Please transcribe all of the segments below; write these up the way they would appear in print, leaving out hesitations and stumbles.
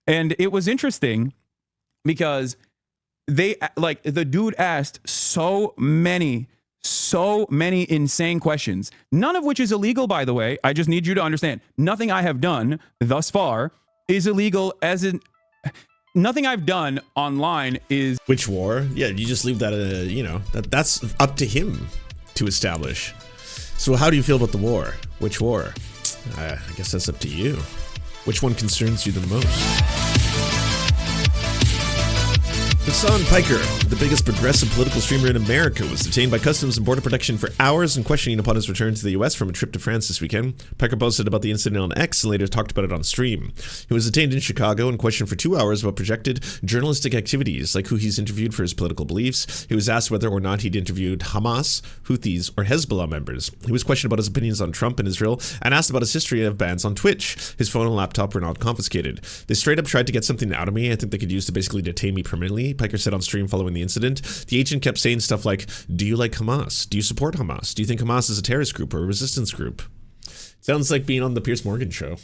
And it was interesting because the dude asked so many insane questions, none of which is illegal, by the way. I just need you to understand, nothing I have done thus far is illegal, as in nothing I've done online is. Which war? Yeah, you just leave that, that's up to him to establish. So how do you feel about the war? Which war? I guess that's up to you. Which one concerns you the most? Hasan Piker, the biggest progressive political streamer in America, was detained by Customs and Border Protection for hours and questioning upon his return to the U.S. from a trip to France this weekend. Piker posted about the incident on X and later talked about it on stream. He was detained in Chicago and questioned for 2 hours about projected journalistic activities, like who he's interviewed for his political beliefs. He was asked whether or not he'd interviewed Hamas, Houthis, or Hezbollah members. He was questioned about his opinions on Trump and Israel and asked about his history of bans on Twitch. His phone and laptop were not confiscated. They straight up tried to get something out of me I think they could use to basically detain me permanently, Piker said on stream following the incident. The agent kept saying stuff like, do you like Hamas? Do you support Hamas? Do you think Hamas is a terrorist group or a resistance group? Sounds like being on the Piers Morgan show.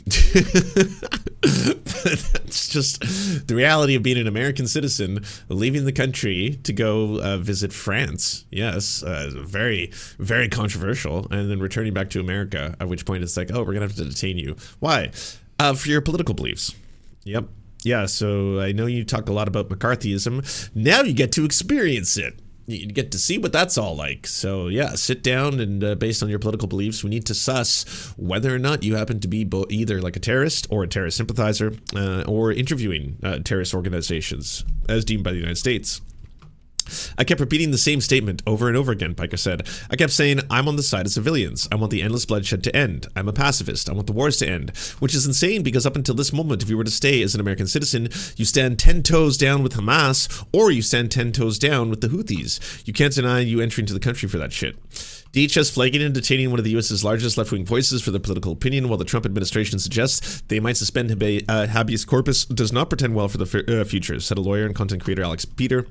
But that's just the reality of being an American citizen, leaving the country to go visit France. Yes, very, very controversial. And then returning back to America, at which point it's like, oh, we're going to have to detain you. Why? For your political beliefs. Yep. Yeah, so I know you talk a lot about McCarthyism. Now you get to experience it. You get to see what that's all like. So yeah, sit down and based on your political beliefs, we need to suss whether or not you happen to be either like a terrorist or a terrorist sympathizer or interviewing terrorist organizations as deemed by the United States. I kept repeating the same statement over and over again, Piker said. I kept saying, I'm on the side of civilians. I want the endless bloodshed to end. I'm a pacifist. I want the wars to end. Which is insane because up until this moment, if you were to stay as an American citizen, you stand 10 toes down with Hamas or you stand 10 toes down with the Houthis. You can't deny you entering into the country for that shit. DHS flagging and detaining one of the U.S.'s largest left-wing voices for their political opinion, while the Trump administration suggests they might suspend habeas corpus, does not pretend well for the future, said a lawyer and content creator Alex Peter.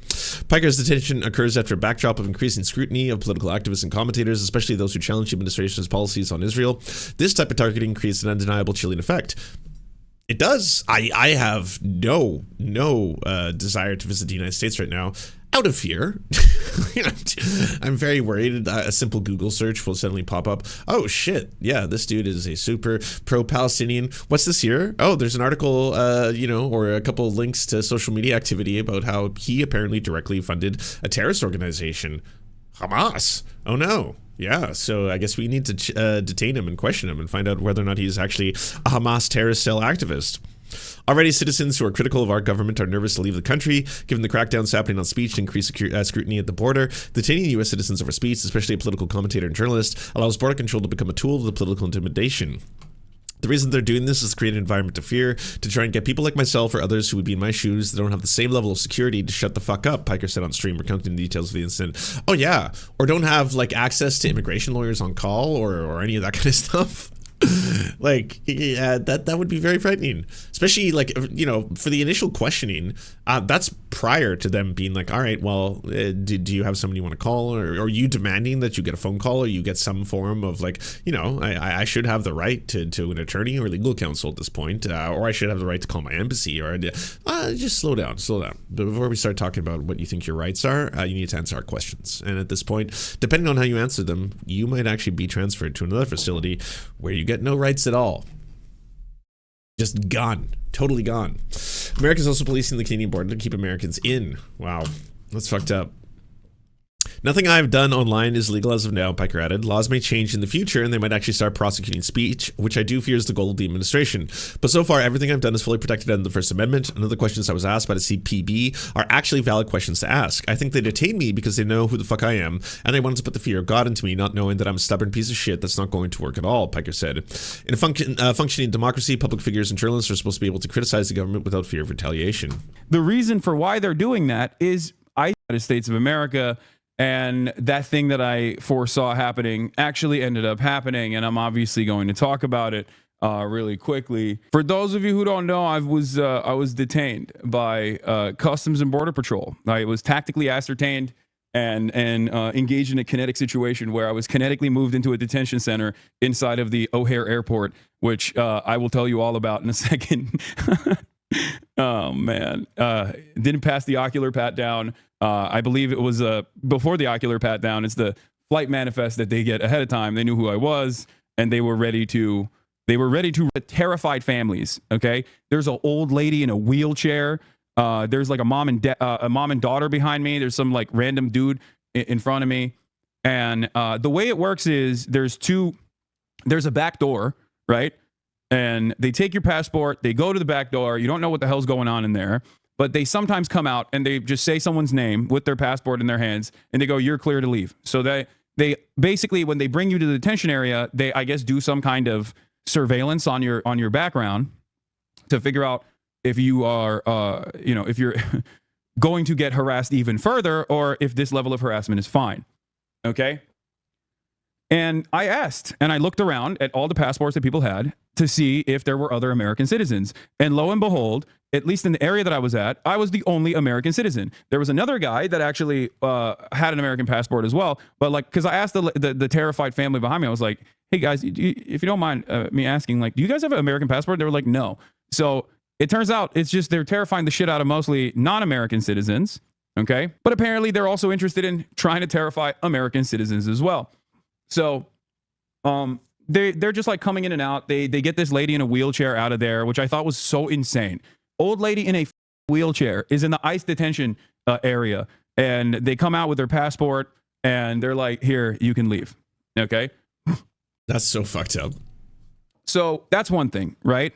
Piker's detention occurs after a backdrop of increasing scrutiny of political activists and commentators, especially those who challenge the administration's policies on Israel. This type of targeting creates an undeniable chilling effect. It does. I have no desire to visit the United States right now. Out of fear. I'm very worried. A simple Google search will suddenly pop up. Oh shit, yeah, this dude is a super pro-Palestinian. What's this here? Oh, there's an article, or a couple of links to social media activity about how he apparently directly funded a terrorist organization. Hamas. Oh no. Yeah, so I guess we need to detain him and question him and find out whether or not he's actually a Hamas terrorist cell activist. Already, citizens who are critical of our government are nervous to leave the country, given the crackdowns happening on speech and increased scrutiny at the border. Detaining U.S. citizens over speech, especially a political commentator and journalist, allows border control to become a tool of the political intimidation. The reason they're doing this is to create an environment of fear, to try and get people like myself or others who would be in my shoes that don't have the same level of security to shut the fuck up, Piker said on stream, recounting the details of the incident. Oh yeah, or don't have like access to immigration lawyers on call or any of that kind of stuff. Like, yeah, that would be very frightening, especially like, for the initial questioning. That's prior to them being like, all right, well, do you have someone you want to call, or are you demanding that you get a phone call or you get some form of like, I should have the right to an attorney or legal counsel at this point, or I should have the right to call my embassy, or just slow down. Before we start talking about what you think your rights are, you need to answer our questions. And at this point, depending on how you answer them, you might actually be transferred to another facility where you get no rights at all. Just gone. Totally gone. America's also policing the Canadian border to keep Americans in. Wow. That's fucked up. Nothing I've done online is legal as of now, Piker added. Laws may change in the future, and they might actually start prosecuting speech, which I do fear is the goal of the administration. But so far, everything I've done is fully protected under the First Amendment, and the questions I was asked by the CPB are actually valid questions to ask. I think they detained me because they know who the fuck I am, and they wanted to put the fear of God into me, not knowing that I'm a stubborn piece of shit that's not going to work at all, Piker said. In a functioning democracy, public figures and journalists are supposed to be able to criticize the government without fear of retaliation. The reason for why they're doing that is United States of America. And that thing that I foresaw happening actually ended up happening. And I'm obviously going to talk about it really quickly. For those of you who don't know, I was detained by Customs and Border Patrol. I was tactically ascertained and engaged in a kinetic situation where I was kinetically moved into a detention center inside of the O'Hare Airport, which I will tell you all about in a second. Oh man, didn't pass the ocular pat down. I believe it was before the ocular pat down. It's the flight manifest that they get ahead of time. They knew who I was, and they were ready to terrified families. Okay, there's an old lady in a wheelchair. There's like a mom and daughter behind me. There's some like random dude in front of me, and the way it works is there's a back door, right? And they take your passport, they go to the back door. You don't know what the hell's going on in there, but they sometimes come out and they just say someone's name with their passport in their hands, and they go, "You're clear to leave." So they basically, when they bring you to the detention area, they, I guess, do some kind of surveillance on your background to figure out if you are, if you're going to get harassed even further, or if this level of harassment is fine. Okay. And I asked, and I looked around at all the passports that people had to see if there were other American citizens. And lo and behold, at least in the area that I was at, I was the only American citizen. There was another guy that actually had an American passport as well. But like, because I asked the terrified family behind me, I was like, "Hey guys, if you don't mind me asking, like, do you guys have an American passport?" They were like, "No." So it turns out it's just they're terrifying the shit out of mostly non-American citizens. Okay. But apparently they're also interested in trying to terrify American citizens as well. So they're just like coming in and out. They get this lady in a wheelchair out of there, which I thought was so insane. Old lady in a wheelchair is in the ICE detention area, and they come out with their passport and they're like, "Here, you can leave." Okay. That's so fucked up. So that's one thing, right?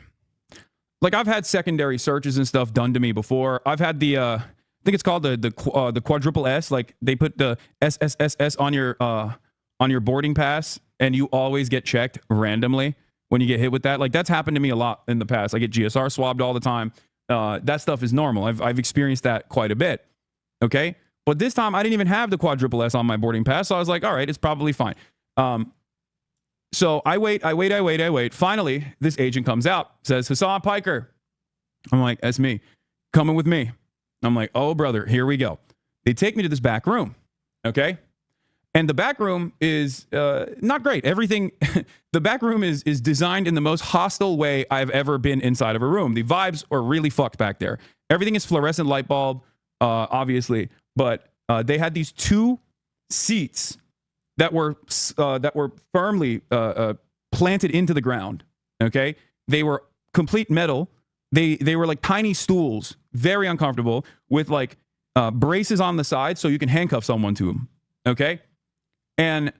Like, I've had secondary searches and stuff done to me before. I've had the I think it's called the quadruple S. Like, they put the SSSS on your boarding pass, and you always get checked randomly when you get hit with that. Like, that's happened to me a lot in the past. I get GSR swabbed all the time. That stuff is normal. I've experienced that quite a bit. Okay. But this time I didn't even have the quadruple S on my boarding pass. So I was like, all right, it's probably fine. So I wait. Finally, this agent comes out, says, "Hasan Piker." I'm like, "That's me. Coming with me." I'm like, "Oh, brother, here we go." They take me to this back room. Okay. And the back room is not great. Everything, the back room is designed in the most hostile way I've ever been inside of a room. The vibes are really fucked back there. Everything is fluorescent light bulb, obviously, but they had these two seats that were firmly planted into the ground. Okay, they were complete metal. They were like tiny stools, very uncomfortable, with like braces on the side so you can handcuff someone to them. Okay. And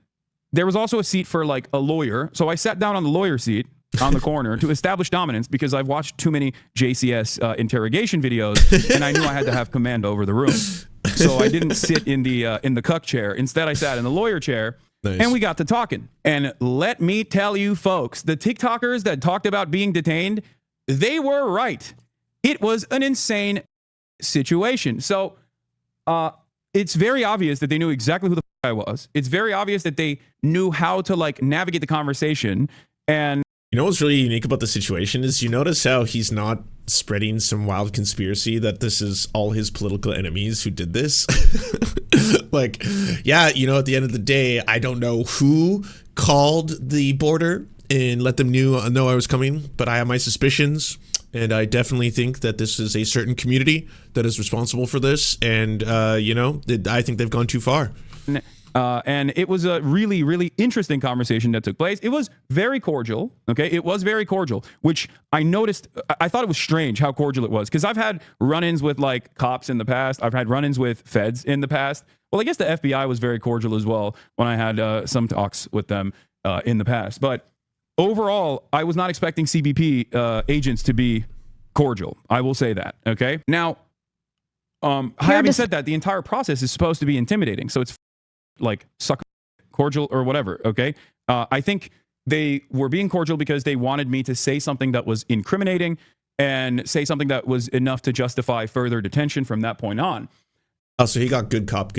there was also a seat for like a lawyer. So I sat down on the lawyer seat on the corner to establish dominance, because I've watched too many JCS interrogation videos, and I knew I had to have command over the room. So I didn't sit in the cuck chair. Instead, I sat in the lawyer chair. Nice. And we got to talking. And let me tell you, folks, the TikTokers that talked about being detained, they were right. It was an insane situation. So it's very obvious that they knew exactly who the I was. It's very obvious that they knew how to like navigate the conversation. And you know what's really unique about the situation is, you notice how he's not spreading some wild conspiracy that this is all his political enemies who did this. Like, yeah, you know, at the end of the day, I don't know who called the border and let them know I was coming, but I have my suspicions. And I definitely think that this is a certain community that is responsible for this. And, I think they've gone too far. And it was a really, really interesting conversation that took place. It was very cordial. Okay. It was very cordial, which I noticed. I thought it was strange how cordial it was, because I've had run-ins with like cops in the past. I've had run-ins with feds in the past. Well, I guess the FBI was very cordial as well when I had some talks with them in the past. But overall, I was not expecting CBP agents to be cordial. I will say that. Okay. Now, having said that, the entire process is supposed to be intimidating. So it's like suck cordial or whatever. Okay. I think they were being cordial because they wanted me to say something that was incriminating and say something that was enough to justify further detention from that point on. Oh, so he got good cop.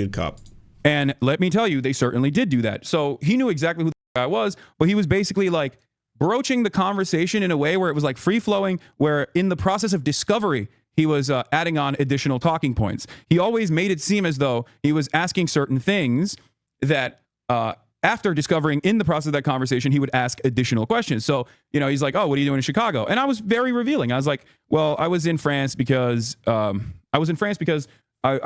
And let me tell you, they certainly did do that. So he knew exactly who the guy was, but he was basically like broaching the conversation in a way where it was like free flowing, where in the process of discovery, he was adding on additional talking points. He always made it seem as though he was asking certain things that after discovering in the process of that conversation, he would ask additional questions. So, you know, he's like, oh, what are you doing in Chicago? And I was very revealing. I was like, well, I was in France because I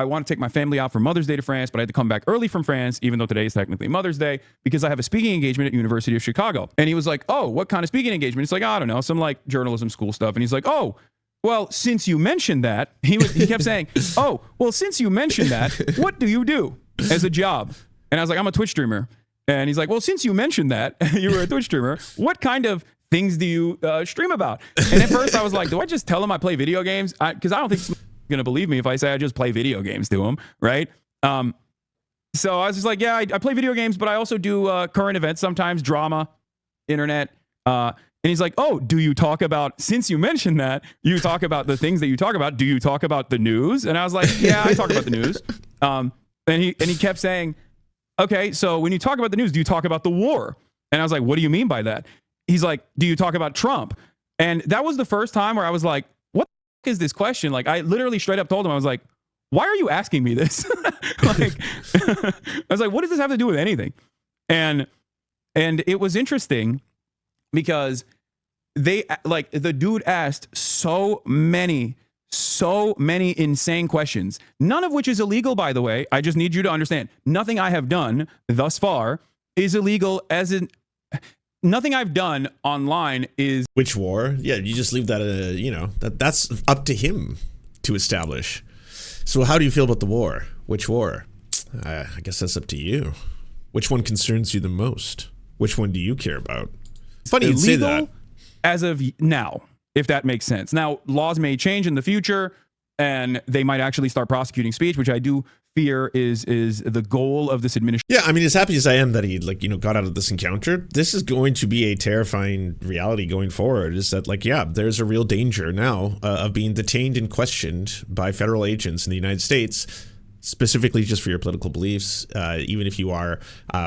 want to take my family out for Mother's Day to France, but I had to come back early from France, even though today is technically Mother's Day, because I have a speaking engagement at University of Chicago. And he was like, oh, what kind of speaking engagement? It's like, I don't know, some like journalism school stuff. And he's like, oh, well, since you mentioned that, he kept saying, oh, well, since you mentioned that, what do you do as a job? And I was like, I'm a Twitch streamer. And he's like, well, since you mentioned that you were a Twitch streamer, what kind of things do you stream about? And at first I was like, do I just tell him I play video games? Because I don't think he's going to believe me if I say I just play video games to him, right? So I was just like, yeah, I play video games, but I also do current events sometimes, drama, internet. And he's like, oh, do you talk about, since you mentioned that, you talk about the things that you talk about, do you talk about the news? And I was like, yeah, I talk about the news. And he kept saying, okay, so when you talk about the news, do you talk about the war? And I was like, what do you mean by that? He's like, do you talk about Trump? And that was the first time where I was like, what the is this question? Like, I literally straight up told him, I was like, why are you asking me this? Like, I was like, what does this have to do with anything? And it was interesting because the dude asked so many insane questions, none of which is illegal, by the way. I just need you to understand, nothing I have done thus far is illegal, as in nothing I've done online is. Which war? Yeah, you just leave that, that's up to him to establish. So how do you feel about the war? Which war? I guess that's up to you. Which one concerns you the most? Which one do you care about? It's funny you'd say that. As of now, if that makes sense. Now, laws may change in the future, and they might actually start prosecuting speech, which I do fear is the goal of this administration. Yeah, I mean, as happy as I am that he got out of this encounter, this is going to be a terrifying reality going forward. Is that there's a real danger now of being detained and questioned by federal agents in the United States, specifically just for your political beliefs, even if you are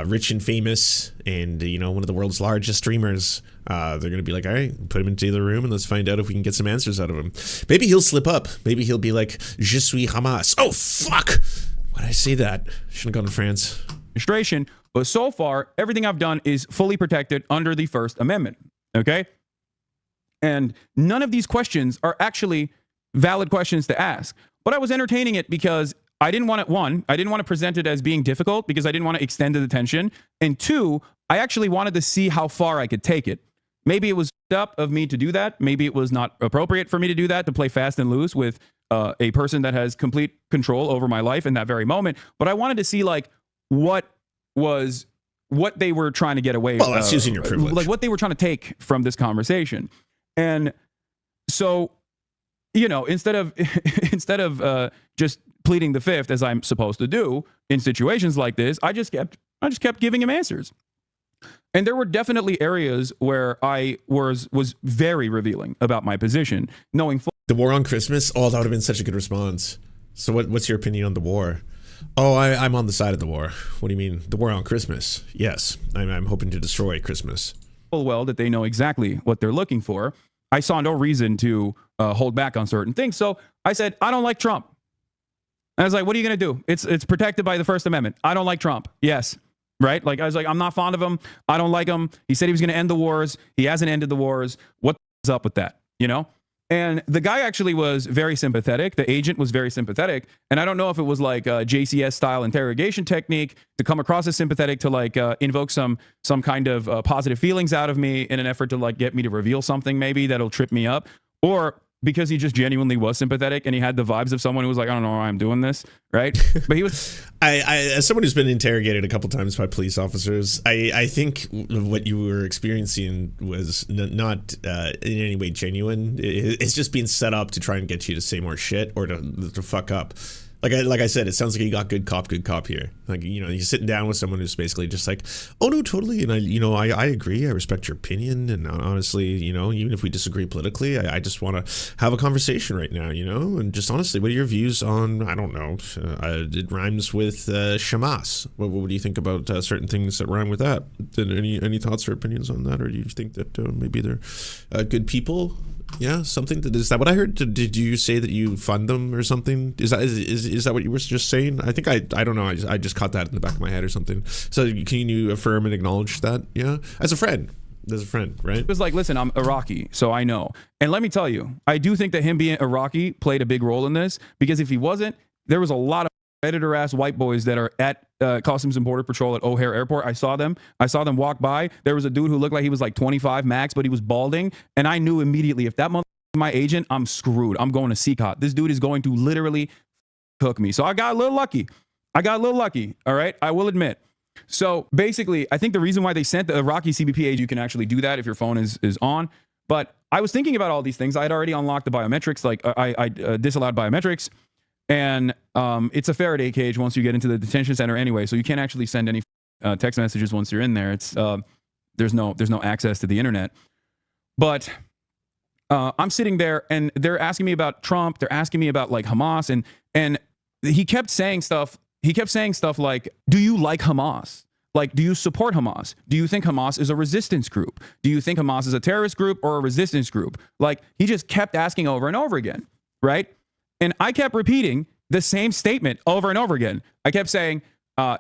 rich and famous and one of the world's largest streamers. They're going to be like, all right, put him into the room and let's find out if we can get some answers out of him. Maybe he'll slip up. Maybe he'll be like, Je suis Hamas. Oh, fuck. Why did I say that? Shouldn't have gone to France. Administration, but so far, everything I've done is fully protected under the First Amendment. Okay? And none of these questions are actually valid questions to ask. But I was entertaining it because I didn't want it, I didn't want to present it as being difficult because I didn't want to extend the detention. And two, I actually wanted to see how far I could take it. Maybe it was up of me to do that. Maybe it was not appropriate for me to do that, to play fast and loose with a person that has complete control over my life in that very moment. But I wanted to see what they were trying to get away with. Well, that's using your privilege. Like what they were trying to take from this conversation. And so, instead of just pleading the fifth, as I'm supposed to do in situations like this, I just kept giving him answers. And there were definitely areas where I was very revealing about my position, knowing the war on Christmas. Oh, that would have been such a good response. So what's your opinion on the war? Oh, I'm on the side of the war. What do you mean? The war on Christmas? Yes, I'm hoping to destroy Christmas. Well, that they know exactly what they're looking for. I saw no reason to hold back on certain things. So I said, I don't like Trump. And I was like, what are you going to do? It's protected by the First Amendment. I don't like Trump. Yes. Right? Like, I was like, I'm not fond of him. I don't like him. He said he was going to end the wars. He hasn't ended the wars. What's up with that? And the guy actually was very sympathetic. The agent was very sympathetic. And I don't know if it was like a JCS style interrogation technique to come across as sympathetic to invoke some kind of positive feelings out of me in an effort to get me to reveal something maybe that'll trip me up, or because he just genuinely was sympathetic and he had the vibes of someone who was like, I don't know why I'm doing this, right? But he was... I as someone who's been interrogated a couple times by police officers, I think what you were experiencing was not in any way genuine. It's just being set up to try and get you to say more shit or to fuck up. Like I said, it sounds like you got good cop here. You're sitting down with someone who's basically just like, oh no, totally, and I agree, I respect your opinion, and honestly, even if we disagree politically, I just want to have a conversation right now, and just honestly, what are your views on, I don't know, it rhymes with Shamas. What do you think about certain things that rhyme with that? Any thoughts or opinions on that, or do you think that maybe they're good people? Yeah, something that is that what I heard? Did you say that you fund them or something? Is that what you were just saying? I think I don't know. I just caught that in the back of my head or something. So can you affirm and acknowledge that? Yeah, as a friend. Right? It was like, listen, I'm Iraqi, so I know. And let me tell you, I do think that him being Iraqi played a big role in this, because if he wasn't, there was a lot of editor-ass white boys that are at Customs and Border Patrol at O'Hare Airport. I saw them walk by. There was a dude who looked like he was like 25 max, but he was balding. And I knew immediately, if that motherfucker is my agent, I'm screwed. I'm going to CCOT. This dude is going to literally cook me. So I got a little lucky. All right, I will admit. So basically, I think the reason why they sent the Iraqi CBP agent, you can actually do that if your phone is on. But I was thinking about all these things. I had already unlocked the biometrics, like I disallowed biometrics. And it's a Faraday cage once you get into the detention center anyway. So you can't actually send any text messages once you're in there. It's there's no access to the internet. But I'm sitting there and they're asking me about Trump. They're asking me about like Hamas, and he kept saying stuff. He kept saying stuff like, do you like Hamas? Like, do you support Hamas? Do you think Hamas is a resistance group? Do you think Hamas is a terrorist group or a resistance group? Like, he just kept asking over and over again, right? And I kept repeating the same statement over and over again. I kept saying, I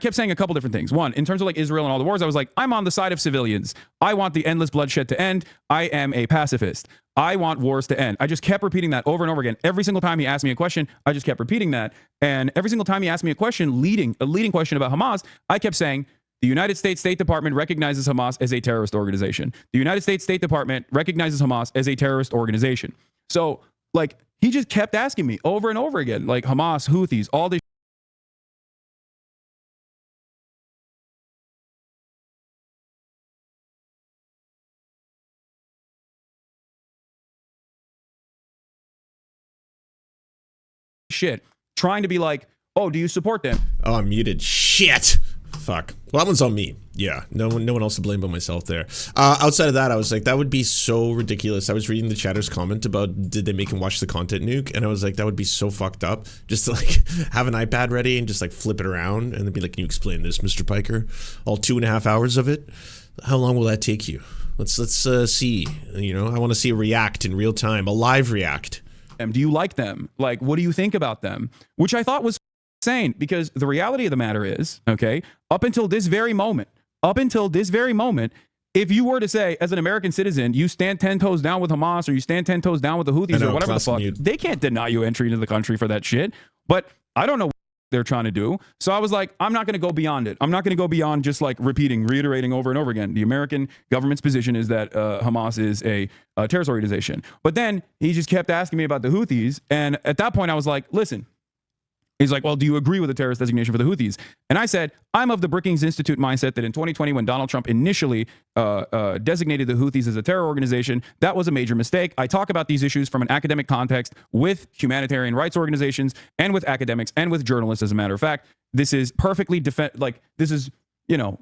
kept saying a couple different things. One, in terms of like Israel and all the wars, I was like, I'm on the side of civilians. I want the endless bloodshed to end. I am a pacifist. I want wars to end. I just kept repeating that over and over again. Every single time he asked me a question, I just kept repeating that. And every single time he asked me a question, a leading question about Hamas, I kept saying, the United States State Department recognizes Hamas as a terrorist organization. The United States State Department recognizes Hamas as a terrorist organization. So, like, he just kept asking me over and over again, like Hamas, Houthis, all this shit, trying to be like, oh, do you support them? Oh, I'm muted. Shit. Fuck. Well, that one's on me. Yeah, no one else to blame but myself there. Outside of that, I was like, that would be so ridiculous. I was reading the chatter's comment about did they make him watch the content nuke, and I was like, that would be so fucked up. Just to like have an iPad ready and just like flip it around and then be like, can you explain this, Mr. Piker? All 2.5 hours of it. How long will that take you? Let's see. You know, I want to see a react in real time, a live react. Do you like them? Like, what do you think about them? Which I thought was insane, because the reality of the matter is, okay, up until this very moment, if you were to say, as an American citizen, you stand 10 toes down with Hamas, or you stand 10 toes down with the Houthis, or whatever the fuck, they can't deny you entry into the country for that shit. But I don't know what they're trying to do. So I was like, I'm not going to go beyond it. I'm not going to go beyond just like reiterating over and over again. The American government's position is that Hamas is a terrorist organization. But then he just kept asking me about the Houthis. And at that point, I was like, listen. He's like, well, do you agree with the terrorist designation for the Houthis? And I said, I'm of the Brookings Institute mindset that in 2020, when Donald Trump initially designated the Houthis as a terror organization, that was a major mistake. I talk about these issues from an academic context with humanitarian rights organizations and with academics and with journalists. As a matter of fact, this is perfectly this is, you know,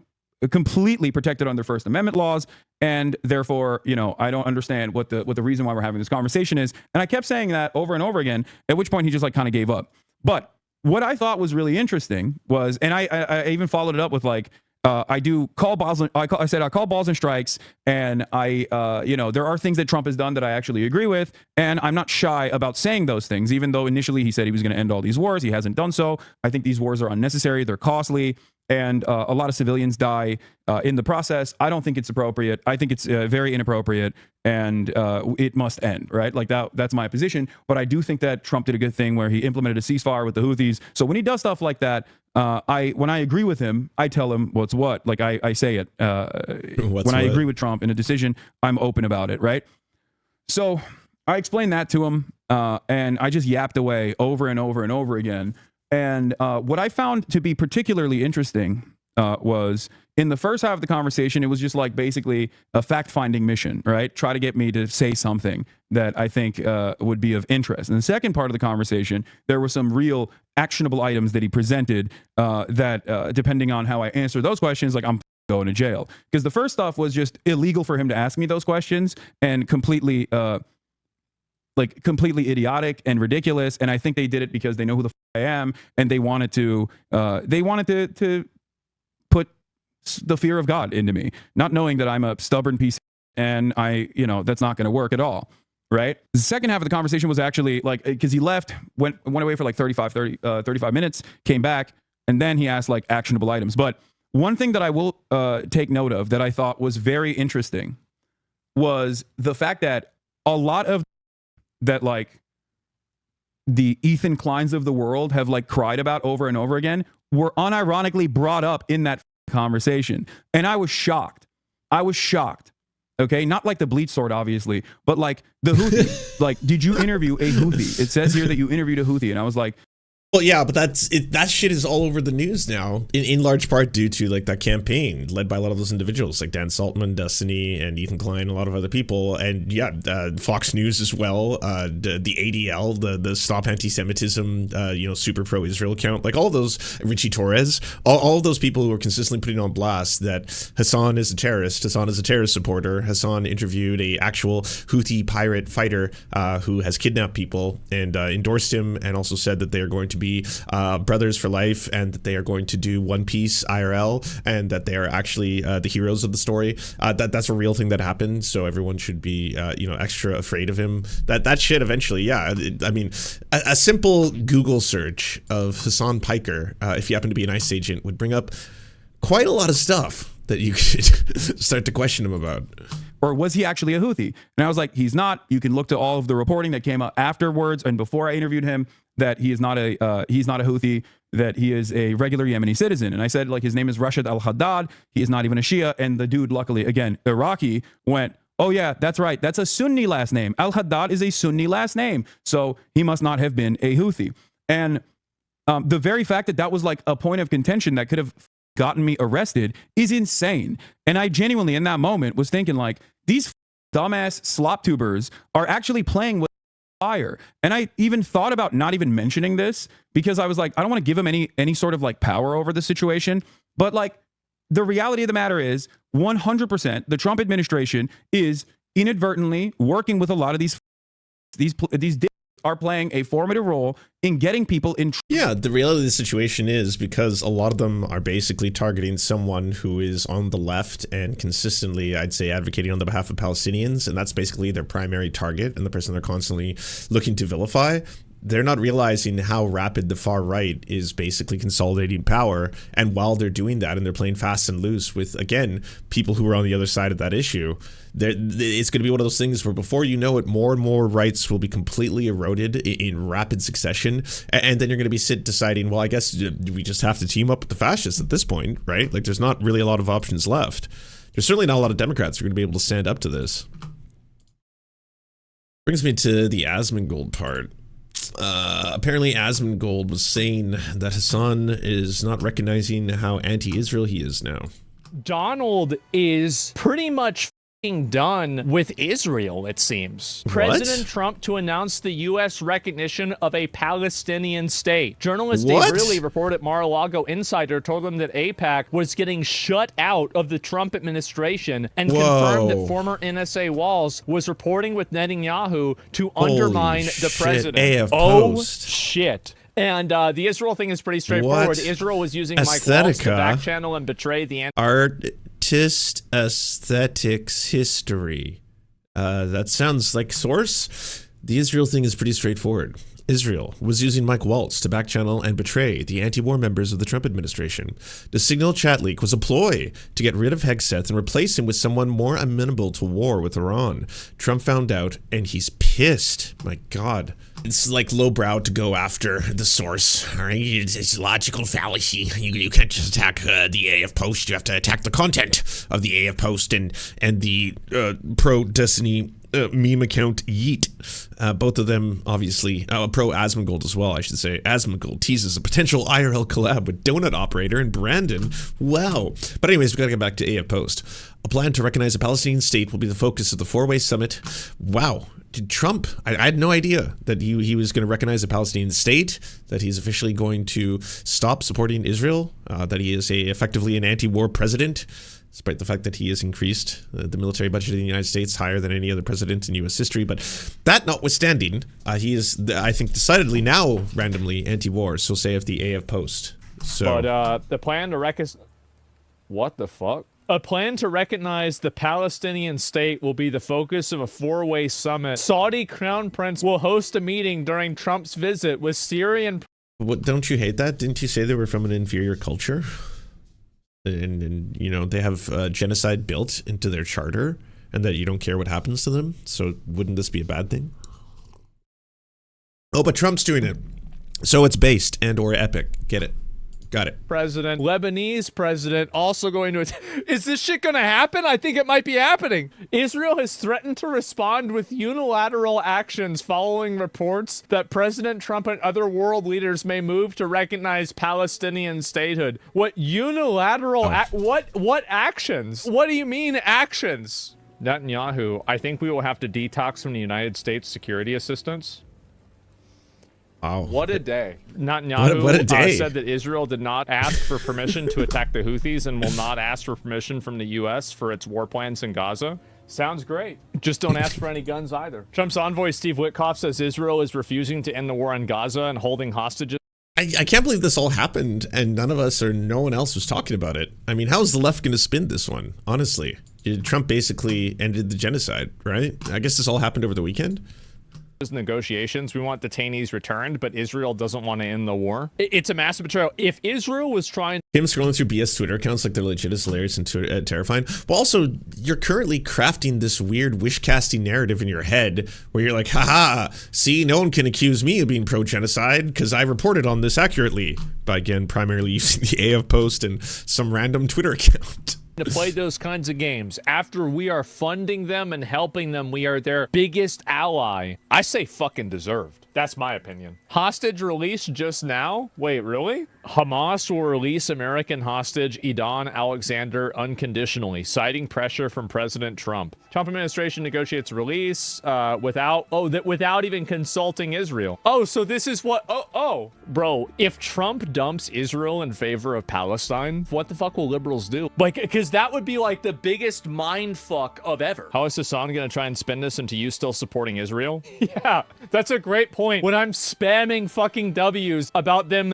completely protected under First Amendment laws. And therefore, you know, I don't understand what the reason why we're having this conversation is. And I kept saying that over and over again, at which point he just like kind of gave up. But what I thought was really interesting was, and I even followed it up with like, I call balls and strikes, and you know, there are things that Trump has done that I actually agree with, and I'm not shy about saying those things, even though initially he said he was going to end all these wars. He hasn't done so. I think these wars are unnecessary. They're costly. And a lot of civilians die in the process. I don't think it's appropriate. I think it's very inappropriate, and it must end, right? Like that's my position. But I do think that Trump did a good thing where he implemented a ceasefire with the Houthis. So when he does stuff like that, when I agree with him, I tell him what's what. Like I say it. When I agree with Trump in a decision, I'm open about it, right? So I explained that to him, and I just yapped away over and over and over again. And what I found to be particularly interesting was in the first half of the conversation, it was just like basically a fact-finding mission, right? Try to get me to say something that I think would be of interest. In the second part of the conversation, there were some real actionable items that he presented that depending on how I answer those questions, like I'm going to jail. Because the first stuff was just illegal for him to ask me those questions and completely idiotic and ridiculous. And I think they did it because they know who the I am, and they wanted to put the fear of God into me, not knowing that I'm a stubborn piece and that's not going to work at all. Right. The second half of the conversation was actually like, because he left, went away for like 35 minutes, came back, and then he asked like actionable items. But one thing that I will take note of that I thought was very interesting was the fact that a lot of that, like the Ethan Kleins of the world have like cried about over and over again, were unironically brought up in that conversation. And I was shocked. Okay, not like the bleach sword, obviously, but like the Houthi. Like, did you interview a Houthi? It says here that you interviewed a Houthi, and I was like, well, yeah, but that shit is all over the news now, in large part due to like that campaign led by a lot of those individuals, like Dan Saltman, Destiny, and Ethan Klein, a lot of other people, and yeah, Fox News as well, the ADL, the Stop Anti-Semitism, super pro-Israel account, like all those, Richie Torres, all of those people who are consistently putting on blast that Hasan is a terrorist, Hasan is a terrorist supporter. Hasan interviewed a actual Houthi pirate fighter who has kidnapped people and endorsed him, and also said that they are going to be brothers for life, and that they are going to do One Piece IRL, and that they are actually the heroes of the story. That's a real thing that happened, so everyone should be extra afraid of him. That shit eventually, yeah. I mean, a simple Google search of Hasan Piker, if you happen to be an ICE agent, would bring up quite a lot of stuff that you could start to question him about. Or was he actually a Houthi? And I was like, he's not. You can look to all of the reporting that came out afterwards and before I interviewed him, that he is not a Houthi, that he is a regular Yemeni citizen. And I said, like, his name is Rashid al-Haddad. He is not even a Shia. And the dude, luckily, again, Iraqi, went, oh yeah, that's right. That's a Sunni last name. Al-Haddad is a Sunni last name. So he must not have been a Houthi. And the very fact that that was like a point of contention that could have gotten me arrested is insane. And I genuinely, in that moment, was thinking like, these dumbass slop tubers are actually playing with fire. And I even thought about not even mentioning this because I was like, I don't want to give him any sort of like power over the situation. But like, the reality of the matter is 100% the Trump administration is inadvertently working with a lot of these are playing a formative role in getting people in. Yeah, the reality of the situation is because a lot of them are basically targeting someone who is on the left and consistently, I'd say, advocating on the behalf of Palestinians, and that's basically their primary target and the person they're constantly looking to vilify. They're not realizing how rapid the far right is basically consolidating power, and while they're doing that and they're playing fast and loose with, again, people who are on the other side of that issue, it's going to be one of those things where before you know it, more and more rights will be completely eroded in rapid succession, and then you're going to be deciding, well, I guess we just have to team up with the fascists at this point, right? Like, there's not really a lot of options left. There's certainly not a lot of Democrats who are going to be able to stand up to this. Brings me to the Asmongold part. Apparently Asmongold was saying that Hasan is not recognizing how anti-Israel he is now. Donald is pretty much done with Israel, it seems. What? President Trump to announce the U.S. recognition of a Palestinian state. Journalist What? Dave Ridley reported at Mar-a-Lago Insider told them that AIPAC was getting shut out of the Trump administration and confirmed that former NSA Walls was reporting with Netanyahu to undermine the president. AF Oh, Post. shit. And the Israel thing is pretty straightforward. What? Israel was using Mike Waltz to Aesthetica. backchannel and betray the Artist Aesthetics History. That sounds like source. The Israel thing is pretty straightforward. Israel was using Mike Waltz to backchannel and betray the anti-war members of the Trump administration. The Signal chat leak was a ploy to get rid of Hegseth and replace him with someone more amenable to war with Iran. Trump found out, and he's pissed. My God. It's like lowbrow to go after the source. All right? It's logical fallacy. You can't just attack the AF Post. You have to attack the content of the AF Post and the pro-Destiny meme account Yeet. Both of them, obviously, pro Asmongold as well, I should say. Asmongold teases a potential IRL collab with Donut Operator and Brandon. Wow. But anyways, we gotta get back to AF Post. A plan to recognize a Palestinian state will be the focus of the four-way summit. Wow. Did Trump, I had no idea that he was going to recognize a Palestinian state, that he's officially going to stop supporting Israel, that he is effectively an anti-war president, despite the fact that he has increased the military budget of the United States higher than any other president in U.S. history. But that notwithstanding, he is, I think, decidedly now randomly anti-war, so say of the AF Post. So, But the plan to reconcile... What the fuck? A plan to recognize the Palestinian state will be the focus of a four-way summit. Saudi Crown Prince will host a meeting during Trump's visit with Syrian... What, don't you hate that? Didn't you say they were from an inferior culture? And you know, they have genocide built into their charter, and that you don't care what happens to them? So wouldn't this be a bad thing? Oh, but Trump's doing it. So it's based and or epic. Get it. Got it. President, Lebanese president, also going to... Is this shit going to happen? I think it might be happening. Israel has threatened to respond with unilateral actions following reports that President Trump and other world leaders may move to recognize Palestinian statehood. What unilateral... What actions? What do you mean actions? Netanyahu, I think we will have to detox from the United States security assistance. Wow. What a day. Netanyahu what a day. Said that Israel did not ask for permission to attack the Houthis and will not ask for permission from the U.S. for its war plans in Gaza. Sounds great. Just don't ask for any guns either. Trump's envoy Steve Witkoff says Israel is refusing to end the war on Gaza and holding hostages. I can't believe this all happened and none of us or no one else was talking about it. I mean, how is the left going to spin this one? Honestly, Trump basically ended the genocide, right? I guess this all happened over the weekend. Negotiations. We want detainees returned, but Israel doesn't want to end the war. It's a massive betrayal. If Israel was trying... Him scrolling through BS Twitter accounts like they're legit is hilarious and terrifying. But also, you're currently crafting this weird wish-casting narrative in your head where you're like, haha, see, no one can accuse me of being pro-genocide because I reported on this accurately. By, again, primarily using the AF post and some random Twitter account. To play those kinds of games. After we are funding them and helping them, we are their biggest ally. I say fucking deserved. That's my opinion. Hostage release just now? Wait, really? Hamas will release American hostage Idan Alexander unconditionally, citing pressure from President Trump. Trump administration negotiates release without even consulting Israel. Oh, so this is what... Bro, if Trump dumps Israel in favor of Palestine, what the fuck will liberals do? Like, because that would be like the biggest mind fuck of ever. How is Hasan gonna try and spin this into you still supporting Israel? Yeah, that's a great point. When I'm spamming fucking W's about them...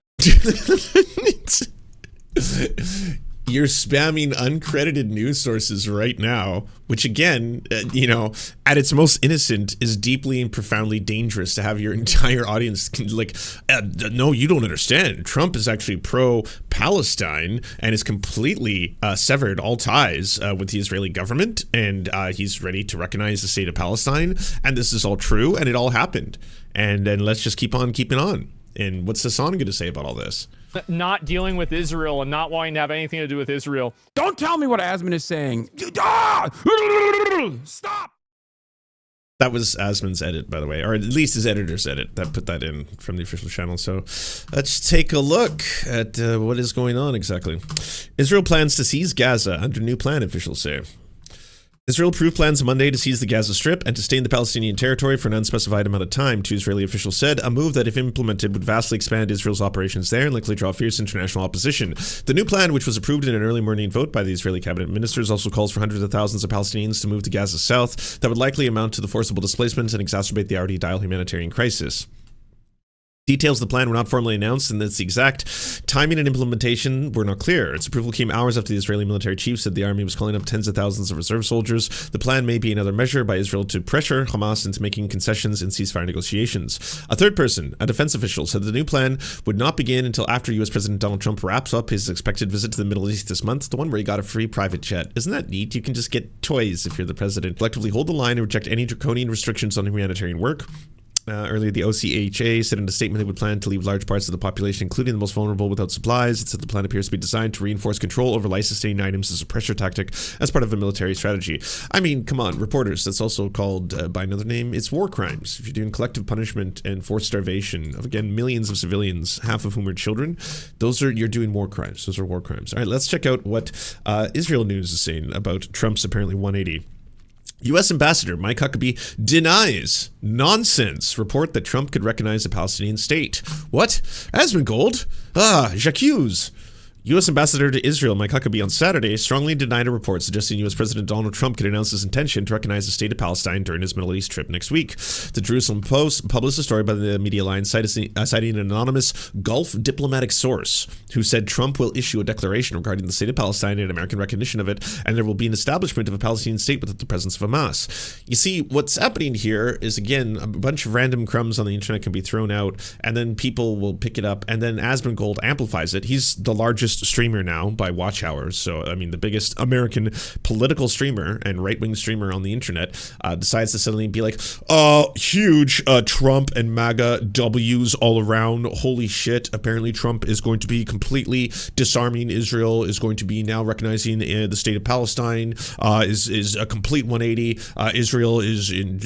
You're spamming uncredited news sources right now, which again, you know, at its most innocent is deeply and profoundly dangerous to have your entire audience like, no, you don't understand. Trump is actually pro-Palestine and is completely severed all ties with the Israeli government, and he's ready to recognize the state of Palestine, and this is all true, and it all happened. And then let's just keep on keeping on. And what's Hasan going to say about all this? Not dealing with Israel and not wanting to have anything to do with Israel. Don't tell me what Asmon is saying. Stop. That was Asmon's edit, by the way, or at least his editor's edit that put that in from the official channel. So let's take a look at what is going on exactly. Israel plans to seize Gaza under new plan, officials say. Israel approved plans Monday to seize the Gaza Strip and to stay in the Palestinian territory for an unspecified amount of time, two Israeli officials said, a move that, if implemented, would vastly expand Israel's operations there and likely draw fierce international opposition. The new plan, which was approved in an early morning vote by the Israeli cabinet ministers, also calls for hundreds of thousands of Palestinians to move to Gaza south. That would likely amount to the forcible displacement and exacerbate the already dire humanitarian crisis. Details of the plan were not formally announced, and its exact timing and implementation were not clear. Its approval came hours after the Israeli military chief said the army was calling up tens of thousands of reserve soldiers. The plan may be another measure by Israel to pressure Hamas into making concessions in ceasefire negotiations. A third person, a defense official, said the new plan would not begin until after U.S. President Donald Trump wraps up his expected visit to the Middle East this month, the one where he got a free private jet. Isn't that neat? You can just get toys if you're the president. Collectively hold the line and reject any draconian restrictions on humanitarian work. Earlier, the OCHA said in a statement it would plan to leave large parts of the population, including the most vulnerable, without supplies. It said the plan appears to be designed to reinforce control over life-sustaining items as a pressure tactic as part of a military strategy. I mean, come on, reporters, that's also called by another name. It's war crimes. If you're doing collective punishment and forced starvation of, again, millions of civilians, half of whom are children, you're doing war crimes. Those are war crimes. All right, let's check out what Israel News is saying about Trump's apparently 180. U.S. Ambassador Mike Huckabee denies nonsense report that Trump could recognize a Palestinian state. What? Asmongold? J'accuse. U.S. Ambassador to Israel Mike Huckabee on Saturday strongly denied a report suggesting U.S. President Donald Trump could announce his intention to recognize the state of Palestine during his Middle East trip next week. The Jerusalem Post published a story by the Media Alliance citing an anonymous Gulf diplomatic source who said Trump will issue a declaration regarding the state of Palestine and American recognition of it, and there will be an establishment of a Palestinian state without the presence of Hamas. You see, what's happening here is, again, a bunch of random crumbs on the internet can be thrown out, and then people will pick it up, and then Asmongold amplifies it. He's the largest streamer now by watch hours, so I mean the biggest American political streamer and right-wing streamer on the internet decides to suddenly be like, huge Trump and MAGA W's all around, holy shit, apparently Trump is going to be completely disarming Israel, is going to be now recognizing the state of Palestine, is a complete 180. Israel is in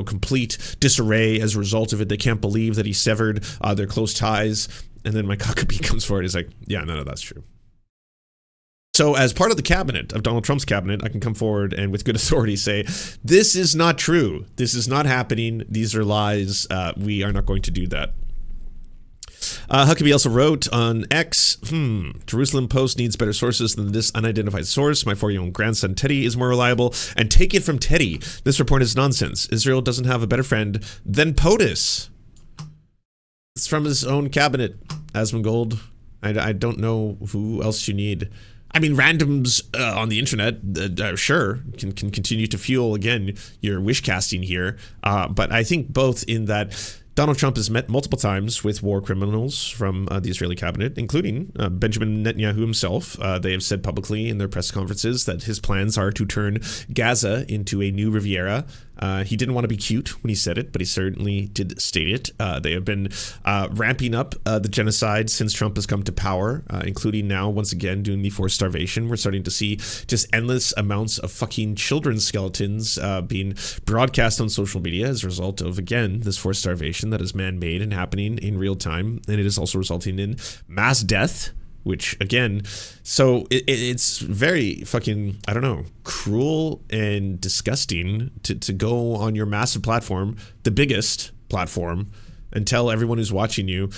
complete disarray as a result of it. They can't believe that he severed their close ties. And then Mike Huckabee comes forward. He's like, yeah, none of that's true. So as part of the cabinet, of Donald Trump's cabinet, I can come forward and with good authority say, this is not true. This is not happening. These are lies. We are not going to do that. Huckabee also wrote on X, Jerusalem Post needs better sources than this unidentified source. My 4-year-old grandson Teddy is more reliable. And take it from Teddy. This report is nonsense. Israel doesn't have a better friend than POTUS. It's from his own cabinet, Asmongold. I don't know who else you need. I mean, randoms on the internet, sure, can continue to fuel, again, your wish casting here. But I think both in that Donald Trump has met multiple times with war criminals from the Israeli cabinet, including Benjamin Netanyahu himself. They have said publicly in their press conferences that his plans are to turn Gaza into a new Riviera. He didn't want to be cute when he said it, but he certainly did state it. They have been ramping up the genocide since Trump has come to power, including now, once again, doing the forced starvation. We're starting to see just endless amounts of fucking children's skeletons being broadcast on social media as a result of, again, this forced starvation that is man-made and happening in real time. And it is also resulting in mass death, which, again, so it's very fucking, I don't know, cruel and disgusting to go on your massive platform, the biggest platform, and tell everyone who's watching you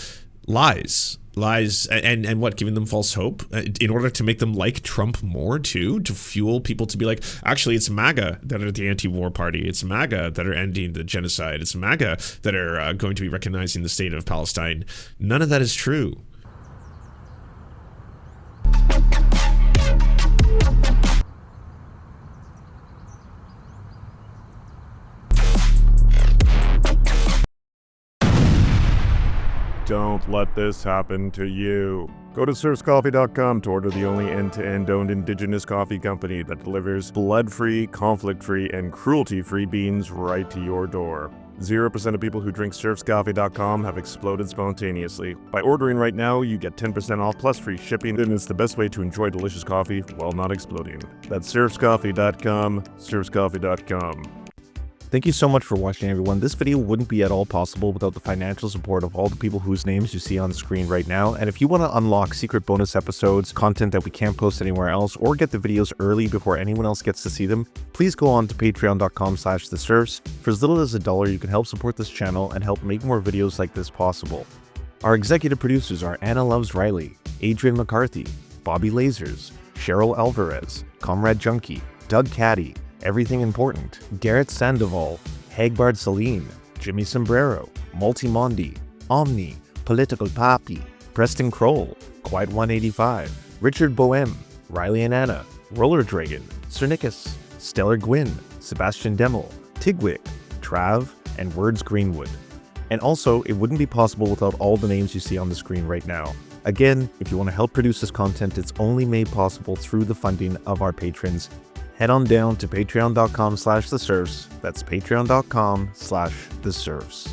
lies, and what, giving them false hope in order to make them like Trump more too, to fuel people to be like, actually, it's MAGA that are the anti-war party. It's MAGA that are ending the genocide. It's MAGA that are going to be recognizing the state of Palestine. None of that is true. Don't let this happen to you. Go to serfscoffee.com to order the only end-to-end owned indigenous coffee company that delivers blood-free, conflict-free, and cruelty-free beans right to your door. 0% of people who drink serfscoffee.com have exploded spontaneously. By ordering right now, you get 10% off plus free shipping, and it's the best way to enjoy delicious coffee while not exploding. That's serfscoffee.com, serfscoffee.com. Thank you so much for watching, everyone. This video wouldn't be at all possible without the financial support of all the people whose names you see on the screen right now. And if you want to unlock secret bonus episodes, content that we can't post anywhere else, or get the videos early before anyone else gets to see them, please go on to patreon.com/theserfs. For as little as $1, you can help support this channel and help make more videos like this possible. Our executive producers are Anna Loves Riley, Adrian McCarthy, Bobby Lasers, Cheryl Alvarez, Comrade Junkie, Doug Caddy, Everything Important, Garrett Sandoval, Hagbard Celine, Jimmy Sombrero, Multimondi, Omni, Political Papi, Preston Kroll, Quiet 185, Richard Boehm, Riley and Anna, Roller Dragon, Cernicus, Stellar Gwyn, Sebastian Demel, Tigwick, Trav, and Words Greenwood. And also, it wouldn't be possible without all the names you see on the screen right now. Again, if you want to help produce this content, it's only made possible through the funding of our patrons. Head on down to patreon.com/theserfs. That's patreon.com/theserfs.